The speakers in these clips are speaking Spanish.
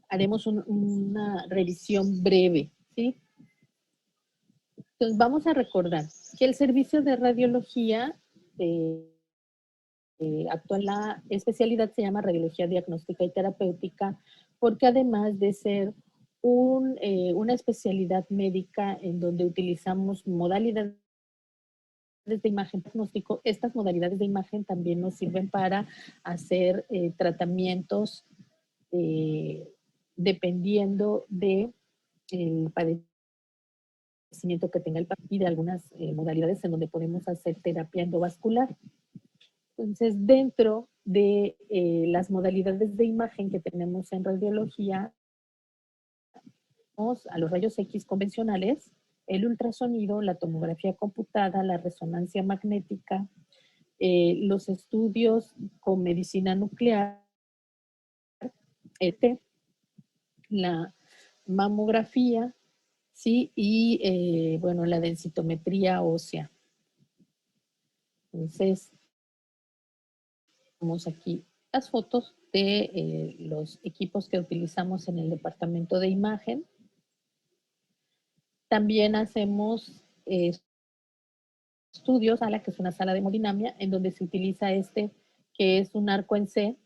haremos una revisión breve, ¿sí? Entonces, vamos a recordar que el servicio de radiología actual, la especialidad se llama radiología diagnóstica y terapéutica, porque además de ser una especialidad médica en donde utilizamos modalidades de imagen diagnóstico, estas modalidades de imagen también nos sirven para hacer tratamientos dependiendo de el padecimiento que tenga el paciente y de algunas modalidades en donde podemos hacer terapia endovascular. Entonces, dentro de las modalidades de imagen que tenemos en radiología, tenemos a los rayos X convencionales, el ultrasonido, la tomografía computada, la resonancia magnética, los estudios con medicina nuclear, la mamografía, ¿sí? Y, bueno, la densitometría ósea. Entonces, vemos aquí las fotos de los equipos que utilizamos en el departamento de imagen. También hacemos estudios, que es una sala de hemodinamia, en donde se utiliza que es un arco en C,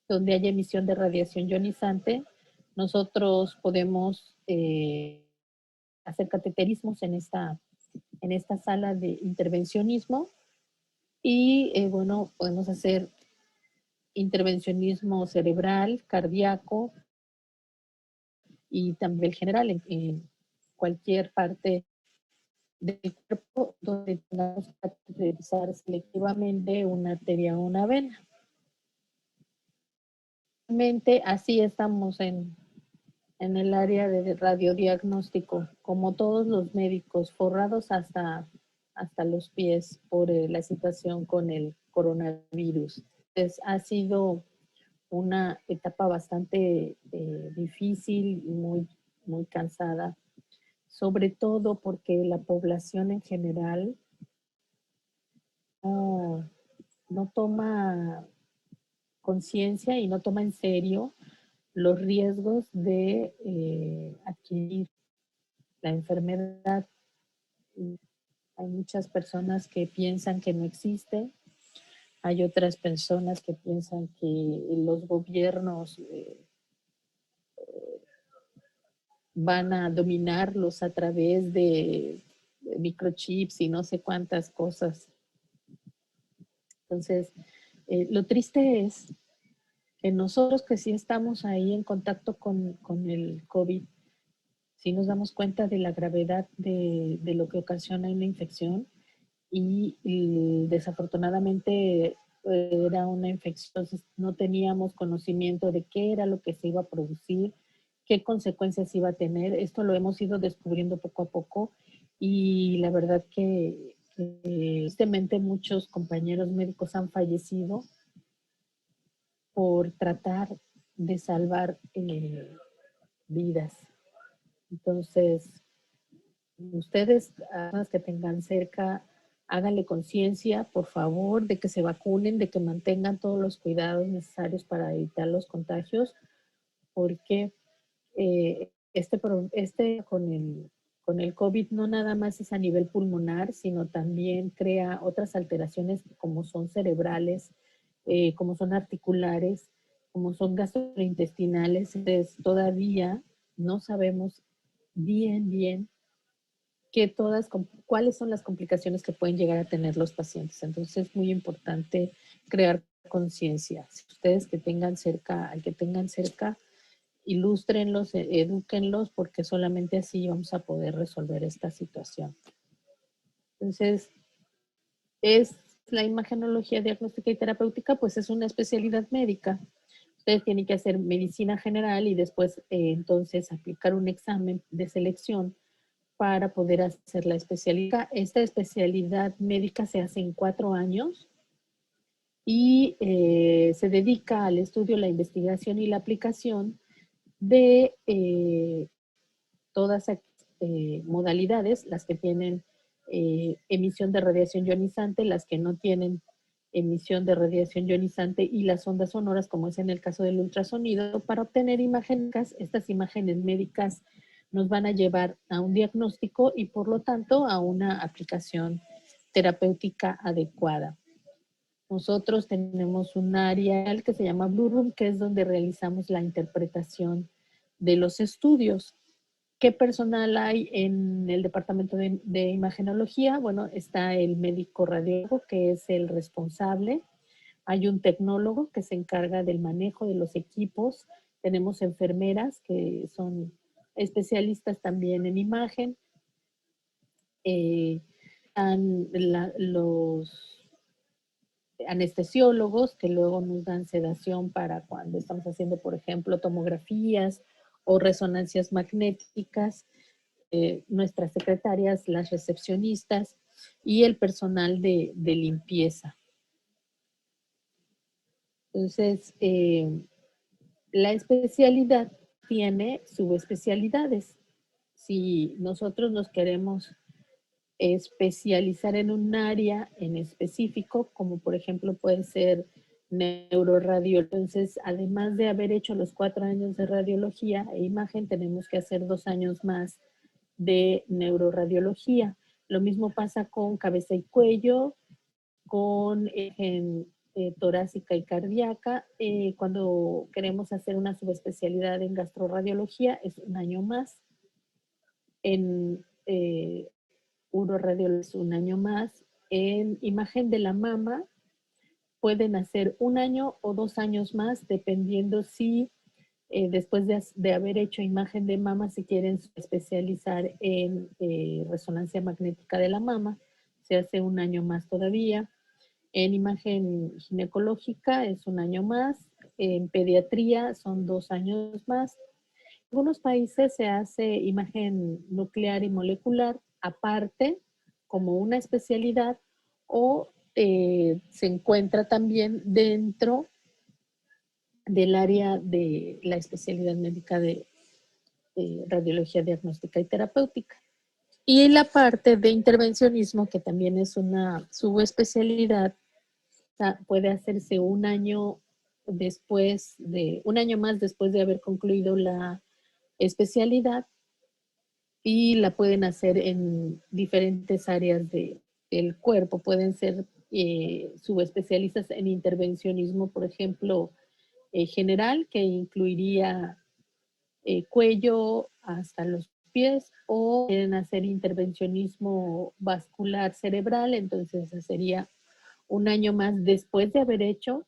donde hay emisión de radiación ionizante. Nosotros podemos hacer cateterismos en esta sala de intervencionismo y, bueno, podemos hacer intervencionismo cerebral, cardíaco y también general en cualquier parte del cuerpo donde tengamos que cateterizar selectivamente una arteria o una vena. Realmente así estamos en el área de radiodiagnóstico, como todos los médicos, forrados hasta los pies por la situación con el coronavirus. Entonces, ha sido una etapa bastante difícil y muy cansada, sobre todo porque la población en general no toma conciencia y no toma en serio los riesgos de adquirir la enfermedad. Hay muchas personas que piensan que no existe, hay otras personas que piensan que los gobiernos van a dominarlos a través de microchips y no sé cuántas cosas. Entonces, lo triste es que nosotros que sí estamos ahí en contacto con el COVID, sí nos damos cuenta de la gravedad de lo que ocasiona una infección y desafortunadamente era una infección, entonces no teníamos conocimiento de qué era lo que se iba a producir, qué consecuencias iba a tener. Esto lo hemos ido descubriendo poco a poco y la verdad que tristemente muchos compañeros médicos han fallecido por tratar de salvar vidas. Entonces, ustedes, las que tengan cerca, háganle conciencia, por favor, de que se vacunen, de que mantengan todos los cuidados necesarios para evitar los contagios, porque con el COVID no nada más es a nivel pulmonar, sino también crea otras alteraciones como son cerebrales, como son articulares, como son gastrointestinales. Entonces, todavía no sabemos bien cuáles son las complicaciones que pueden llegar a tener los pacientes. Entonces es muy importante crear conciencia. Si ustedes al que tengan cerca, ilústrenlos, edúquenlos, porque solamente así vamos a poder resolver esta situación. Entonces, es la imagenología diagnóstica y terapéutica, pues es una especialidad médica. Ustedes tienen que hacer medicina general y después entonces aplicar un examen de selección para poder hacer la especialidad. Esta especialidad médica se hace en 4 años y se dedica al estudio, la investigación y la aplicación de todas modalidades, las que tienen emisión de radiación ionizante, las que no tienen emisión de radiación ionizante y las ondas sonoras, como es en el caso del ultrasonido, para obtener imágenes. Estas imágenes médicas nos van a llevar a un diagnóstico y por lo tanto a una aplicación terapéutica adecuada. Nosotros tenemos un área que se llama Blue Room, que es donde realizamos la interpretación de los estudios. ¿Qué personal hay en el departamento de imagenología? Bueno, está el médico radiólogo, que es el responsable. Hay un tecnólogo que se encarga del manejo de los equipos. Tenemos enfermeras que son especialistas también en imagen. Los anestesiólogos que luego nos dan sedación para cuando estamos haciendo, por ejemplo, tomografías o resonancias magnéticas, nuestras secretarias, las recepcionistas y el personal de limpieza. Entonces, la especialidad tiene subespecialidades. Si nosotros nos queremos especializar en un área en específico, como por ejemplo puede ser neuroradiología. Entonces, además de haber hecho los 4 años de radiología e imagen, tenemos que hacer 2 años más de neuroradiología. Lo mismo pasa con cabeza y cuello, con torácica y cardíaca. Cuando queremos hacer una subespecialidad en gastroradiología, es 1 año más. En uroradiología es 1 año más. En imagen de la mama pueden hacer 1 año o 2 años más, dependiendo si después de haber hecho imagen de mama, si quieren especializar en resonancia magnética de la mama, se hace 1 año más todavía. En imagen ginecológica es 1 año más. En pediatría son 2 años más. En algunos países se hace imagen nuclear y molecular aparte, como una especialidad, o se encuentra también dentro del área de la especialidad médica de radiología diagnóstica y terapéutica. Y la parte de intervencionismo, que también es una subespecialidad, puede hacerse 1 año un año más después de haber concluido la especialidad, y la pueden hacer en diferentes áreas del cuerpo. Pueden ser subespecialistas en intervencionismo, por ejemplo, general, que incluiría cuello hasta los pies, o quieren hacer intervencionismo vascular cerebral, entonces sería 1 año más después de haber hecho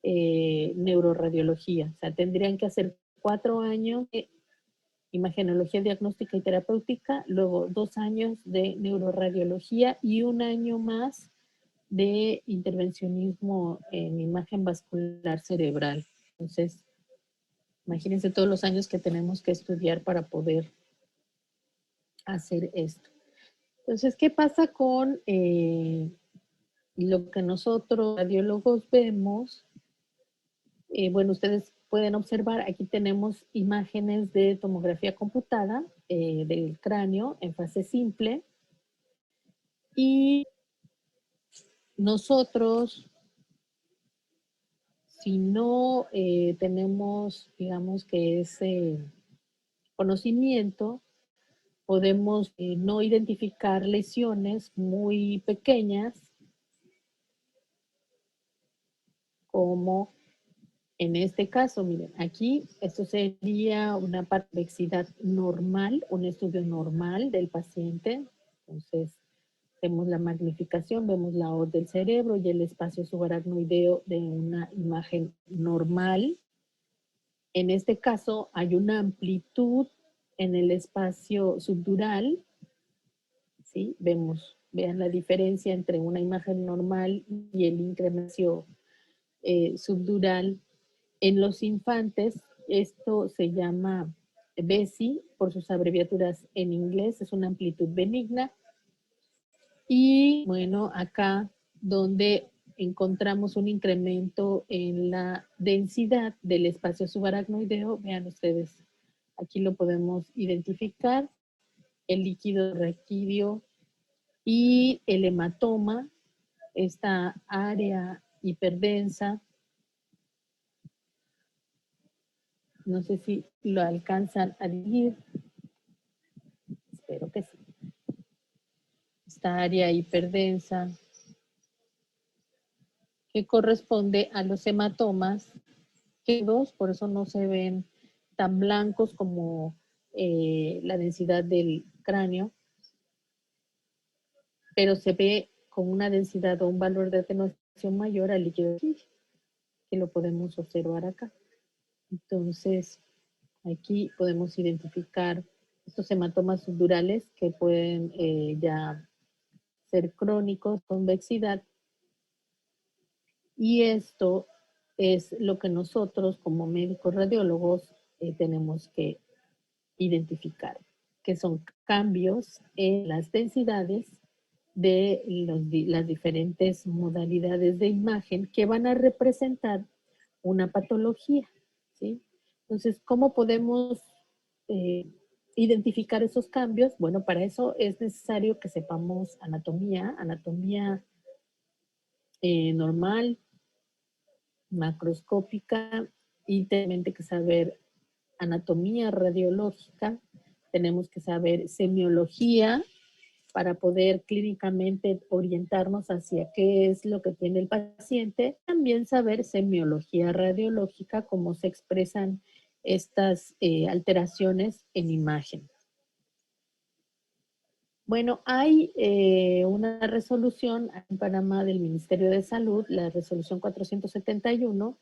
neuroradiología. O sea, tendrían que hacer 4 años de imagenología diagnóstica y terapéutica, luego 2 años de neuroradiología y 1 año más de intervencionismo en imagen vascular cerebral. Entonces, imagínense todos los años que tenemos que estudiar para poder hacer esto. Entonces, ¿qué pasa con lo que nosotros radiólogos vemos? Bueno, ustedes pueden observar, aquí tenemos imágenes de tomografía computada del cráneo en fase simple, y nosotros, si no tenemos, digamos que ese conocimiento, podemos no identificar lesiones muy pequeñas, como en este caso. Miren, aquí esto sería una parplexidad normal, un estudio normal del paciente. Entonces, vemos la magnificación, vemos la OR del cerebro y el espacio subaracnoideo de una imagen normal. En este caso hay una amplitud en el espacio subdural, ¿sí? Vean la diferencia entre una imagen normal y el incremento subdural. En los infantes, esto se llama BESI por sus abreviaturas en inglés, es una amplitud benigna. Y bueno, acá donde encontramos un incremento en la densidad del espacio subaracnoideo, vean ustedes, aquí lo podemos identificar, el líquido raquídeo y el hematoma esta área hiperdensa. No sé si lo alcanzan a dividir. Espero que sí. Esta área hiperdensa que corresponde a los hematomas, que por eso no se ven tan blancos como la densidad del cráneo, pero se ve con una densidad o un valor de atenuación mayor al líquido, que lo podemos observar acá. Entonces, aquí podemos identificar estos hematomas subdurales que pueden ya ser crónicos, convexidad, y esto es lo que nosotros como médicos radiólogos tenemos que identificar, que son cambios en las densidades de las diferentes modalidades de imagen que van a representar una patología, ¿sí? Entonces, ¿cómo podemos eh, identificar esos cambios? Bueno, para eso es necesario que sepamos anatomía normal, macroscópica, y tenemos que saber anatomía radiológica, tenemos que saber semiología para poder clínicamente orientarnos hacia qué es lo que tiene el paciente, también saber semiología radiológica, cómo se expresan estas alteraciones en imagen. Bueno, hay una resolución en Panamá del Ministerio de Salud, la resolución 471,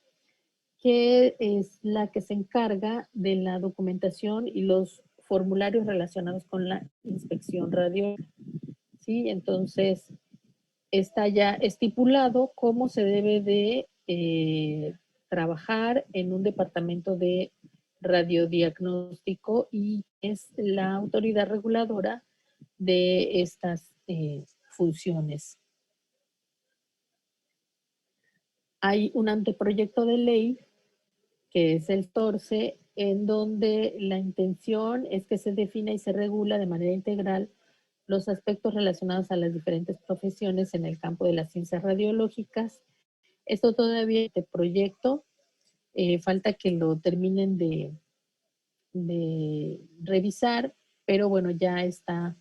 que es la que se encarga de la documentación y los formularios relacionados con la inspección radiológica, ¿sí? Entonces, está ya estipulado cómo se debe de trabajar en un departamento de radiodiagnóstico, y es la autoridad reguladora de estas funciones. Hay un anteproyecto de ley que es el TORCE, en donde la intención es que se defina y se regula de manera integral los aspectos relacionados a las diferentes profesiones en el campo de las ciencias radiológicas. Esto todavía, este proyecto, falta que lo terminen de revisar, pero bueno, ya está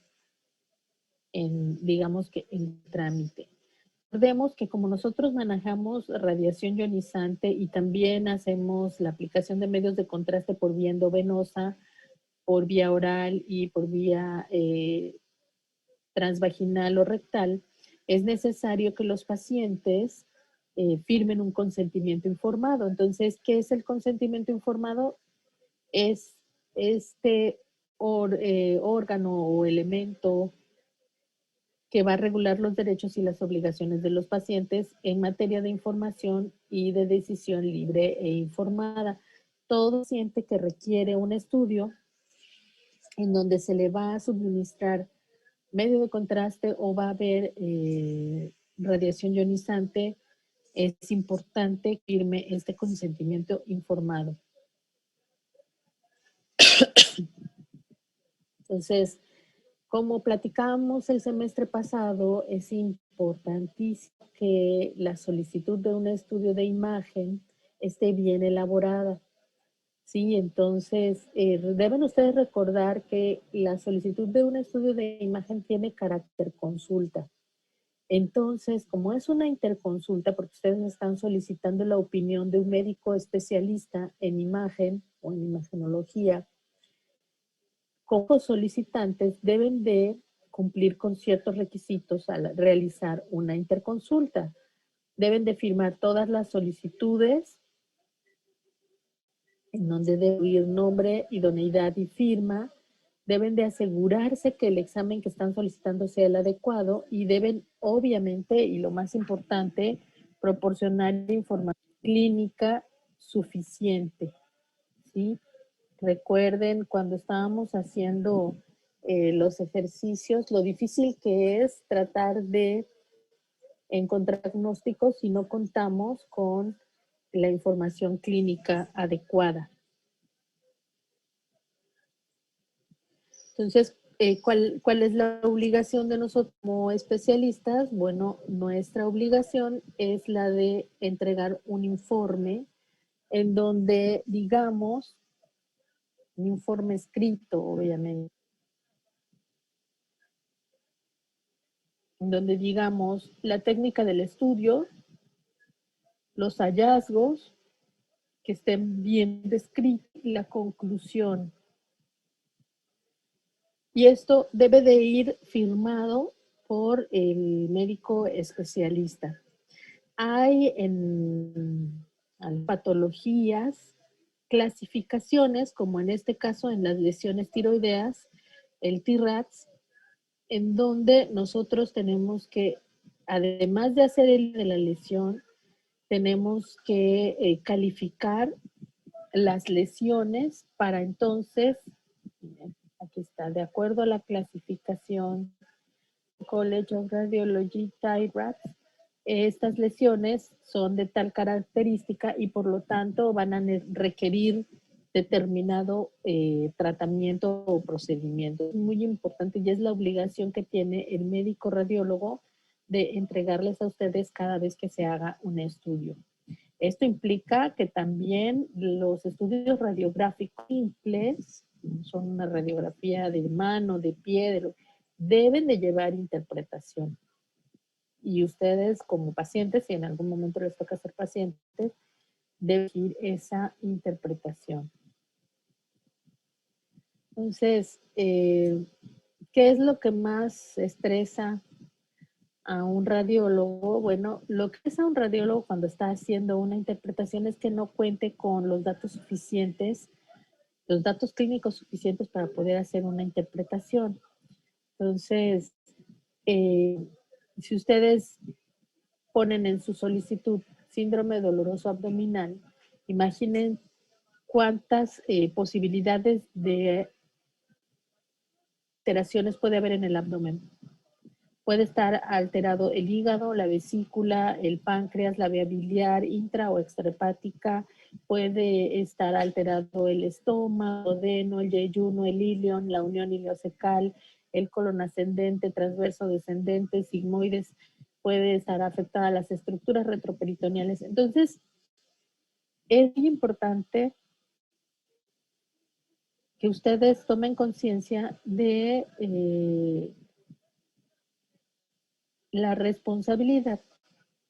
digamos que en trámite. Recordemos que como nosotros manejamos radiación ionizante y también hacemos la aplicación de medios de contraste por vía endovenosa, por vía oral y por vía transvaginal o rectal, es necesario que los pacientes firmen un consentimiento informado. Entonces, ¿qué es el consentimiento informado? Es este órgano o elemento que va a regular los derechos y las obligaciones de los pacientes en materia de información y de decisión libre e informada. Todo paciente que requiere un estudio en donde se le va a suministrar medio de contraste o va a haber radiación ionizante, es importante que firme este consentimiento informado. Entonces, como platicábamos el semestre pasado, es importantísimo que la solicitud de un estudio de imagen esté bien elaborada. Sí, entonces deben ustedes recordar que la solicitud de un estudio de imagen tiene carácter consulta. Entonces, como es una interconsulta, porque ustedes están solicitando la opinión de un médico especialista en imagen o en imagenología, como solicitantes deben de cumplir con ciertos requisitos al realizar una interconsulta. Deben de firmar todas las solicitudes, en donde debe ir nombre, idoneidad y firma. Deben de asegurarse que el examen que están solicitando sea el adecuado, y deben, obviamente, y lo más importante, proporcionar información clínica suficiente, ¿sí? Recuerden cuando estábamos haciendo los ejercicios, lo difícil que es tratar de encontrar diagnósticos si no contamos con la información clínica adecuada. Entonces, ¿Cuál es la obligación de nosotros como especialistas? Bueno, nuestra obligación es la de entregar un informe en donde digamos, un informe escrito, obviamente, en donde digamos la técnica del estudio, los hallazgos, que estén bien descritos y la conclusión. Y esto debe de ir firmado por el médico especialista. Hay en patologías, clasificaciones, como en este caso en las lesiones tiroideas, el TIRATS, en donde nosotros tenemos que, además de hacer el de la lesión, tenemos que calificar las lesiones para entonces, aquí está, de acuerdo a la clasificación College of Radiology TIRATS, estas lesiones son de tal característica y por lo tanto van a requerir determinado tratamiento o procedimiento. Es muy importante y es la obligación que tiene el médico radiólogo de entregarles a ustedes cada vez que se haga un estudio. Esto implica que también los estudios radiográficos simples, son una radiografía de mano, de pie, deben de llevar interpretación. Y ustedes como pacientes, si en algún momento les toca ser pacientes, deben ir esa interpretación. Entonces, ¿qué es lo que más estresa a un radiólogo? Bueno, lo que es a un radiólogo cuando está haciendo una interpretación es que no cuente con los datos suficientes, los datos clínicos suficientes para poder hacer una interpretación. Entonces, si ustedes ponen en su solicitud síndrome doloroso abdominal, imaginen cuántas posibilidades de alteraciones puede haber en el abdomen. Puede estar alterado el hígado, la vesícula, el páncreas, la vía biliar, intra o extrahepática, puede estar alterado el estómago, el duodeno, el yeyuno, el ilion, la unión iliocecal, el colon ascendente, transverso descendente, sigmoides, puede estar afectada las estructuras retroperitoneales. Entonces, es muy importante que ustedes tomen conciencia de la responsabilidad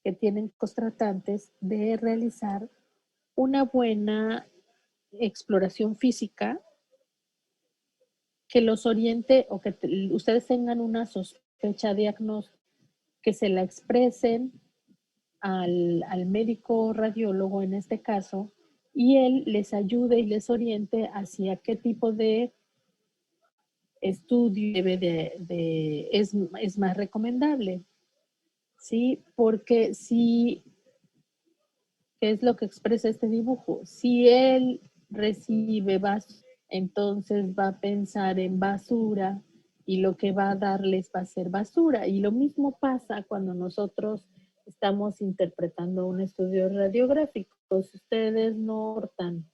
que tienen los tratantes de realizar una buena exploración física que los oriente o que ustedes tengan una sospecha diagnóstica, que se la expresen al médico radiólogo en este caso y él les ayude y les oriente hacia qué tipo de estudio es más recomendable, ¿sí? Porque si, ¿qué es lo que expresa este dibujo? Si él recibe basura, entonces va a pensar en basura y lo que va a darles va a ser basura. Y lo mismo pasa cuando nosotros estamos interpretando un estudio radiográfico. Si ustedes no aportan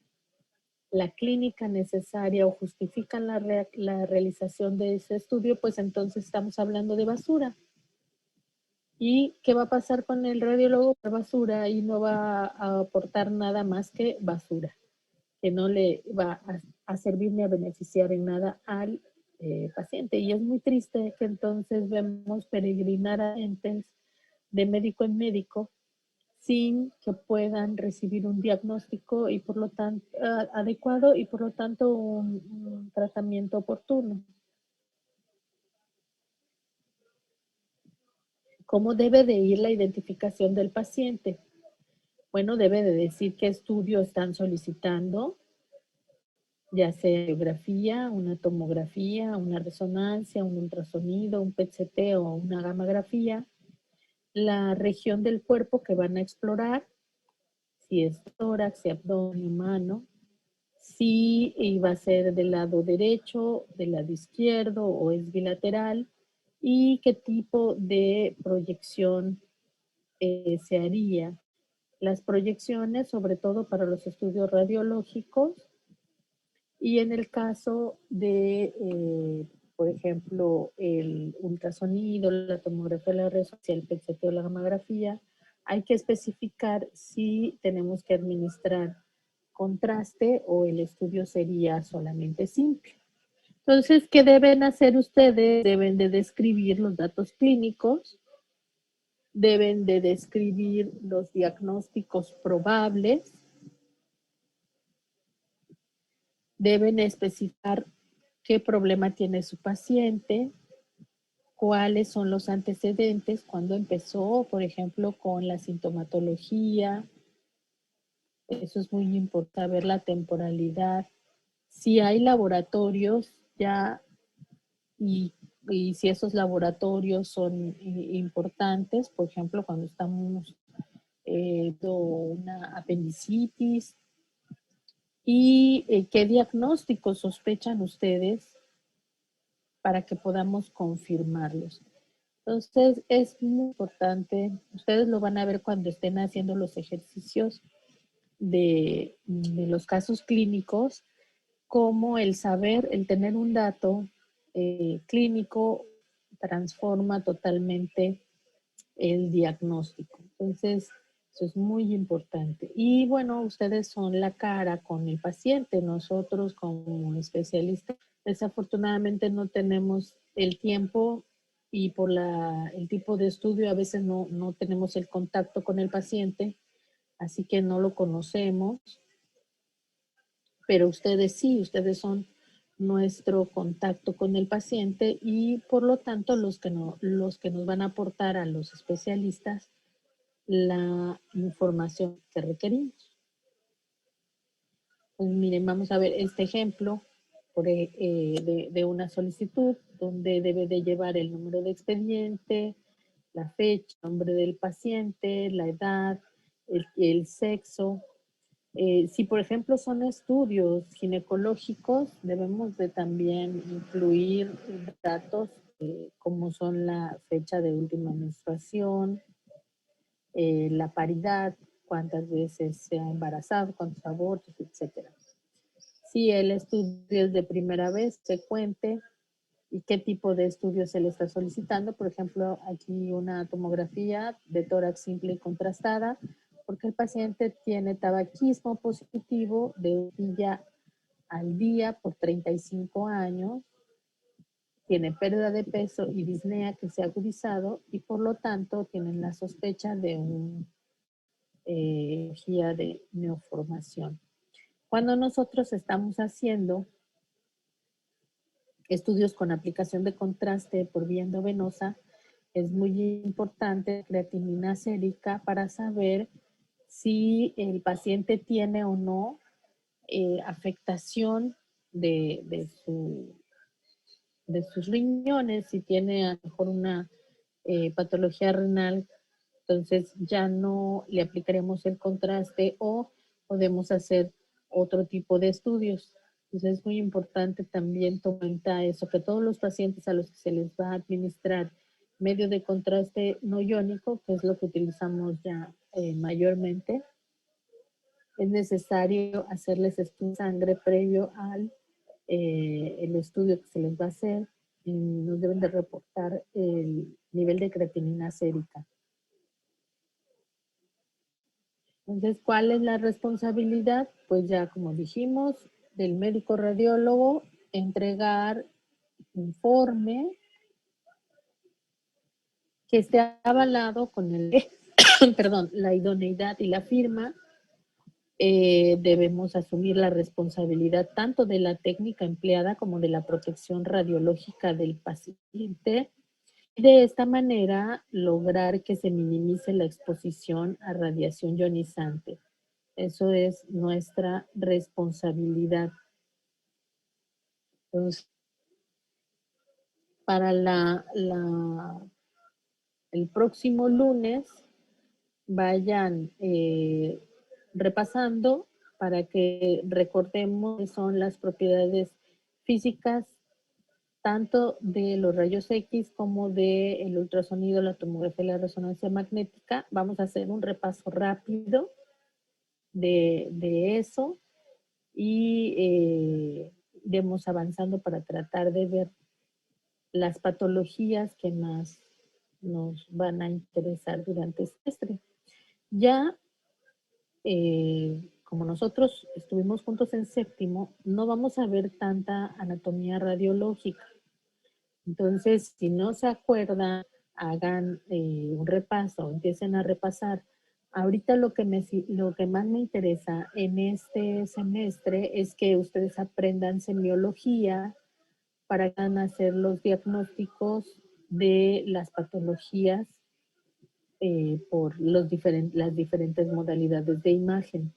la clínica necesaria o justifican la realización de ese estudio, pues entonces estamos hablando de basura. ¿Y qué va a pasar con el radiólogo? Basura y no va a aportar nada más que basura, que no le va a servir ni a beneficiar en nada al paciente. Y es muy triste que entonces vemos peregrinar a gentes de médico en médico sin que puedan recibir un diagnóstico y por lo tanto adecuado y por lo tanto un tratamiento oportuno. ¿Cómo debe de ir la identificación del paciente? Bueno, debe de decir qué estudio están solicitando, ya sea radiografía, una tomografía, una resonancia, un ultrasonido, un PET-CT o una gammagrafía, la región del cuerpo que van a explorar, si es tórax, si abdomen, mano, si va a ser del lado derecho, del lado izquierdo o es bilateral y qué tipo de proyección se haría. Las proyecciones, sobre todo para los estudios radiológicos, y en el caso de por ejemplo, el ultrasonido, la tomografía, la resonancia, el PET-CT o la gamografía, hay que especificar si tenemos que administrar contraste o el estudio sería solamente simple. Entonces, ¿qué deben hacer ustedes? Deben de describir los datos clínicos, deben de describir los diagnósticos probables, deben especificar qué problema tiene su paciente, cuáles son los antecedentes, cuándo empezó, por ejemplo, con la sintomatología. Eso es muy importante, ver la temporalidad. Si hay laboratorios ya y, y si esos laboratorios son importantes, por ejemplo, cuando estamos una apendicitis, y qué diagnósticos sospechan ustedes para que podamos confirmarlos. Entonces, es muy importante, ustedes lo van a ver cuando estén haciendo los ejercicios de los casos clínicos, como el saber, el tener un dato clínico transforma totalmente el diagnóstico. Entonces, eso es muy importante. Y bueno, ustedes son la cara con el paciente. Nosotros como especialistas, desafortunadamente no tenemos el tiempo y por el tipo de estudio a veces no tenemos el contacto con el paciente, así que no lo conocemos, pero ustedes sí, ustedes son nuestro contacto con el paciente y por lo tanto los que nos van a aportar a los especialistas la información que requerimos. Pues miren, vamos a ver este ejemplo de una solicitud donde debe de llevar el número de expediente, la fecha, el nombre del paciente, la edad, el sexo. Si por ejemplo son estudios ginecológicos, debemos de también incluir datos como son la fecha de última menstruación, la paridad, cuántas veces se ha embarazado, cuántos abortos, etcétera. Si el estudio es de primera vez, se cuente y qué tipo de estudio se le está solicitando. Por ejemplo, aquí una tomografía de tórax simple y contrastada, porque el paciente tiene tabaquismo positivo de un día al día por 35 años, tiene pérdida de peso y disnea que se ha agudizado y por lo tanto tienen la sospecha de un de neoformación. Cuando nosotros estamos haciendo estudios con aplicación de contraste por vía endovenosa, es muy importante creatinina sérica para saber si el paciente tiene o no afectación de sus riñones, si tiene a lo mejor una patología renal, entonces ya no le aplicaremos el contraste o podemos hacer otro tipo de estudios. Entonces es muy importante también tomar en cuenta eso, que todos los pacientes a los que se les va a administrar medio de contraste no iónico, que es lo que utilizamos ya mayormente, es necesario hacerles estudio de sangre previo al el estudio que se les va a hacer. Y nos deben de reportar el nivel de creatinina sérica. Entonces, ¿cuál es la responsabilidad? Pues ya como dijimos, del médico radiólogo, entregar informe que esté avalado con perdón, la idoneidad y la firma. Debemos asumir la responsabilidad tanto de la técnica empleada como de la protección radiológica del paciente. De esta manera, lograr que se minimice la exposición a radiación ionizante. Eso es nuestra responsabilidad. Entonces, para el próximo lunes, vayan repasando para que recordemos qué son las propiedades físicas tanto de los rayos X como del ultrasonido, la tomografía y la resonancia magnética. Vamos a hacer un repaso rápido de eso y iremos avanzando para tratar de ver las patologías que más nos van a interesar durante este semestre. Ya, como nosotros estuvimos juntos en séptimo, no vamos a ver tanta anatomía radiológica. Entonces, si no se acuerdan, hagan un repaso, empiecen a repasar. Ahorita lo que más me interesa en este semestre es que ustedes aprendan semiología para que van a hacer los diagnósticos de las patologías por las diferentes modalidades de imagen.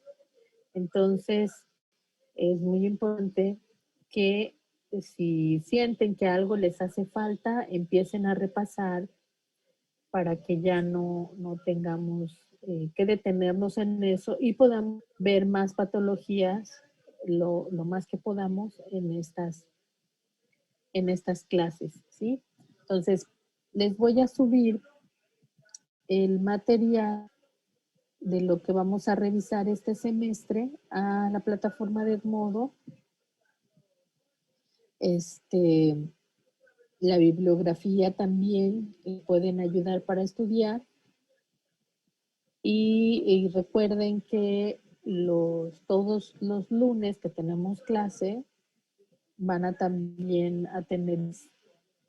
Entonces, es muy importante que si sienten que algo les hace falta, empiecen a repasar para que ya no tengamos que detenernos en eso y podamos ver más patologías lo más que podamos en estas clases, ¿sí? Entonces, les voy a subir el material de lo que vamos a revisar este semestre a la plataforma de Edmodo. La bibliografía también pueden ayudar para estudiar. Y recuerden que todos los lunes que tenemos clase van a también a tener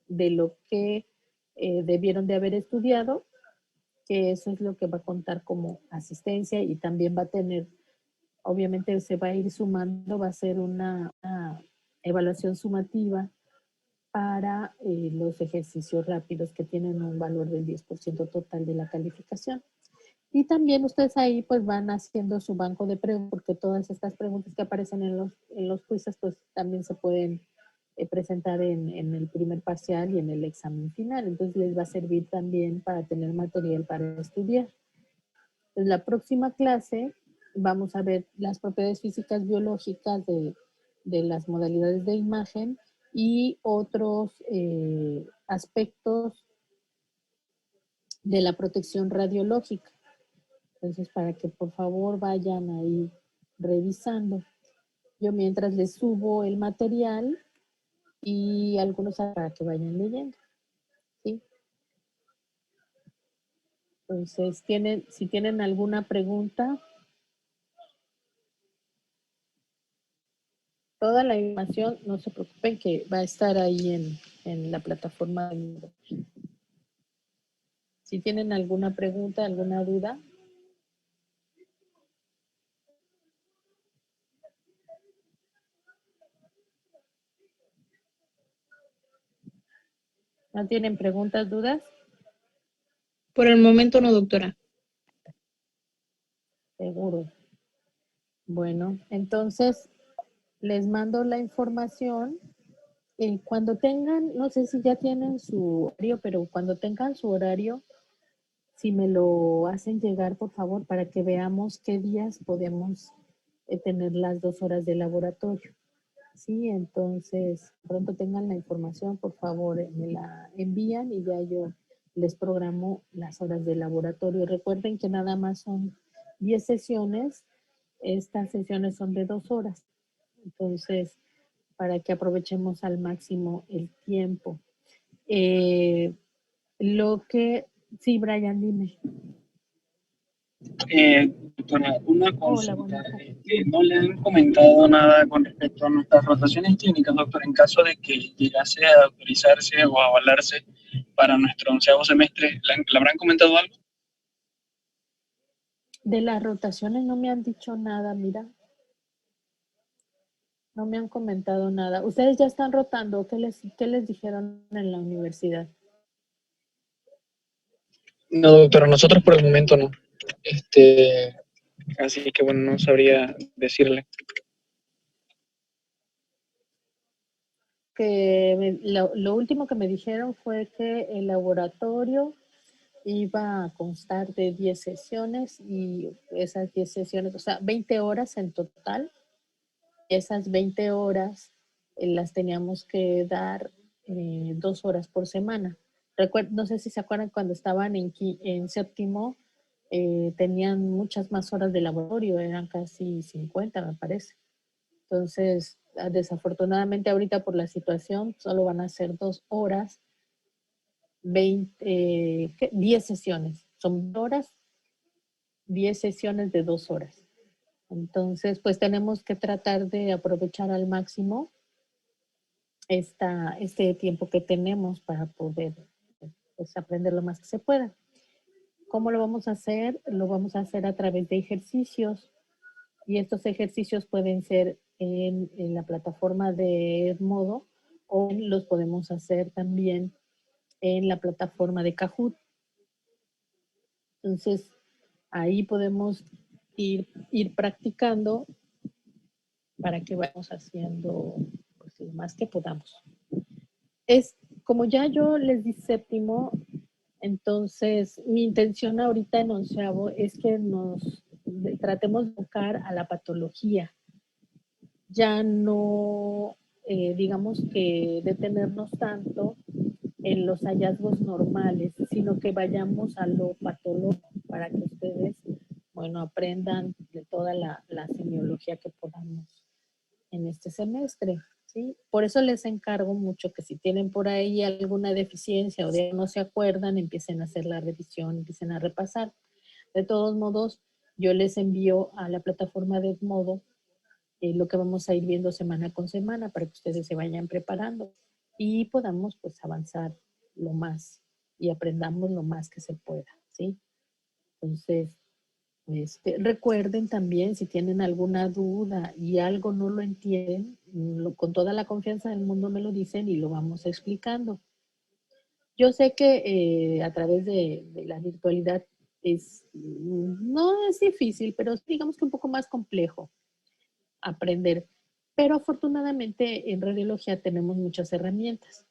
de lo que debieron de haber estudiado, que eso es lo que va a contar como asistencia y también va a tener, obviamente se va a ir sumando, va a ser una evaluación sumativa para los ejercicios rápidos que tienen un valor del 10% total de la calificación. Y también ustedes ahí pues van haciendo su banco de preguntas, porque todas estas preguntas que aparecen en los quizzes pues también se pueden presentar en el primer parcial y en el examen final. Entonces les va a servir también para tener material para estudiar. En la próxima clase vamos a ver las propiedades físicas biológicas de las modalidades de imagen y otros aspectos de la protección radiológica. Entonces, para que por favor vayan ahí revisando. Yo mientras les subo el material y algunos para que vayan leyendo, ¿sí? Entonces, si tienen alguna pregunta, toda la información, no se preocupen que va a estar ahí en la plataforma. Si tienen alguna pregunta, alguna duda. ¿No tienen preguntas, dudas? Por el momento no, doctora. Seguro. Bueno, entonces les mando la información. Cuando tengan, no sé si ya tienen su horario, pero cuando tengan su horario, si me lo hacen llegar, por favor, para que veamos qué días podemos tener las 2 horas de laboratorio. Sí, entonces, pronto tengan la información, por favor, me la envían y ya yo les programo las horas de laboratorio. Recuerden que nada más son 10 sesiones. Estas sesiones son de 2 horas. Entonces, para que aprovechemos al máximo el tiempo. Eh, sí, Brian, dime. Doctora, una Hola, consulta. buenas tardes. No le han comentado nada con respecto a nuestras rotaciones clínicas, doctor, en caso de que llegase a autorizarse o a avalarse para nuestro 11º semestre. ¿Le habrán comentado algo? De las rotaciones no me han dicho nada, mira. No me han comentado nada. ¿Ustedes ya están rotando? ¿Qué les dijeron en la universidad? No, doctora, nosotros por el momento no. Así que bueno, no sabría decirle. Lo último que me dijeron fue que el laboratorio iba a constar de 10 sesiones y esas 10 sesiones, o sea, 20 horas en total. Esas 20 horas las teníamos que dar 2 horas por semana. No sé si se acuerdan cuando estaban en séptimo, tenían muchas más horas de laboratorio, eran casi 50, me parece. Entonces, desafortunadamente ahorita por la situación solo van a ser 2 horas, 10 sesiones. Son horas, 10 sesiones de 2 horas. Entonces, pues tenemos que tratar de aprovechar al máximo este tiempo que tenemos para poder pues, aprender lo más que se pueda. ¿Cómo lo vamos a hacer? Lo vamos a hacer a través de ejercicios. Y estos ejercicios pueden ser en la plataforma de Edmodo o los podemos hacer también en la plataforma de Kahoot. Entonces, ahí podemos ir practicando para que vayamos haciendo pues, lo más que podamos. Como ya yo les di séptimo, entonces mi intención ahorita en onceavo es que nos tratemos de buscar a la patología. Ya no, digamos que detenernos tanto en los hallazgos normales, sino que vayamos a lo patológico para que ustedes, bueno, aprendan de toda la semiología que podamos en este semestre, ¿sí? Por eso les encargo mucho que si tienen por ahí alguna deficiencia o de no se acuerdan, empiecen a hacer la revisión, empiecen a repasar. De todos modos, yo les envío a la plataforma de Edmodo lo que vamos a ir viendo semana con semana para que ustedes se vayan preparando y podamos pues avanzar lo más y aprendamos lo más que se pueda, ¿sí? Entonces, recuerden también si tienen alguna duda y algo no lo entienden, con toda la confianza del mundo me lo dicen y lo vamos explicando. Yo sé que a través de la virtualidad no es difícil, pero digamos que un poco más complejo aprender. Pero afortunadamente en radiología tenemos muchas herramientas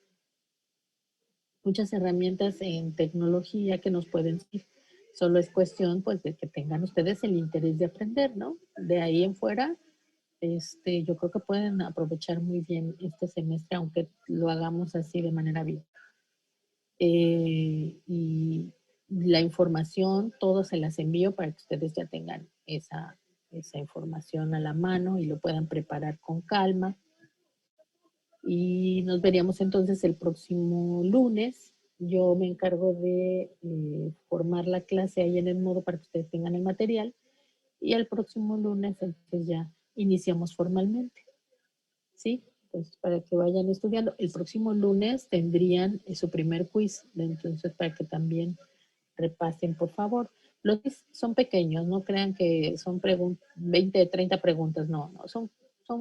en tecnología que nos pueden servir. Solo es cuestión pues de que tengan ustedes el interés de aprender, ¿no? De ahí en fuera, yo creo que pueden aprovechar muy bien este semestre, aunque lo hagamos así de manera virtual. Y la información, todo se las envío para que ustedes ya tengan esa información a la mano y lo puedan preparar con calma. Y nos veríamos entonces el próximo lunes. Yo me encargo de formar la clase ahí en Edmodo para que ustedes tengan el material. Y el próximo lunes entonces ya iniciamos formalmente. ¿Sí? Entonces, para que vayan estudiando. El próximo lunes tendrían su primer quiz. Entonces, para que también repasen, por favor. Los quiz son pequeños, no crean que son 20, 30 preguntas. No, son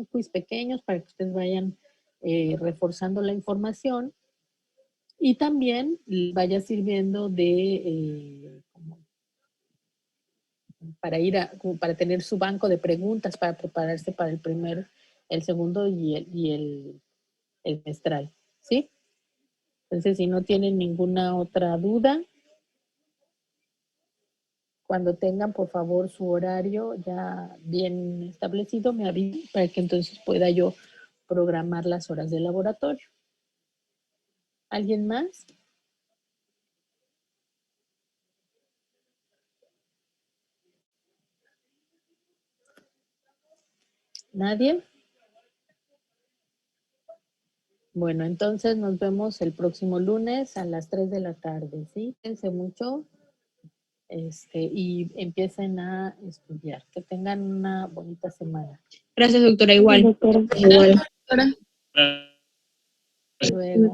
quiz pequeños para que ustedes vayan reforzando la información y también vaya sirviendo de para tener su banco de preguntas para prepararse para el segundo y el mestral, ¿sí? Entonces, si no tienen ninguna otra duda, cuando tengan, por favor, su horario ya bien establecido, me avisen para que entonces pueda yo programar las horas de laboratorio. ¿Alguien más? ¿Nadie? Bueno, entonces nos vemos el próximo lunes a las 3 de la tarde, ¿sí? Cuídense mucho y empiecen a estudiar. Que tengan una bonita semana. Gracias, doctora. Igual. Doctora. Igual. Claro. Hasta luego.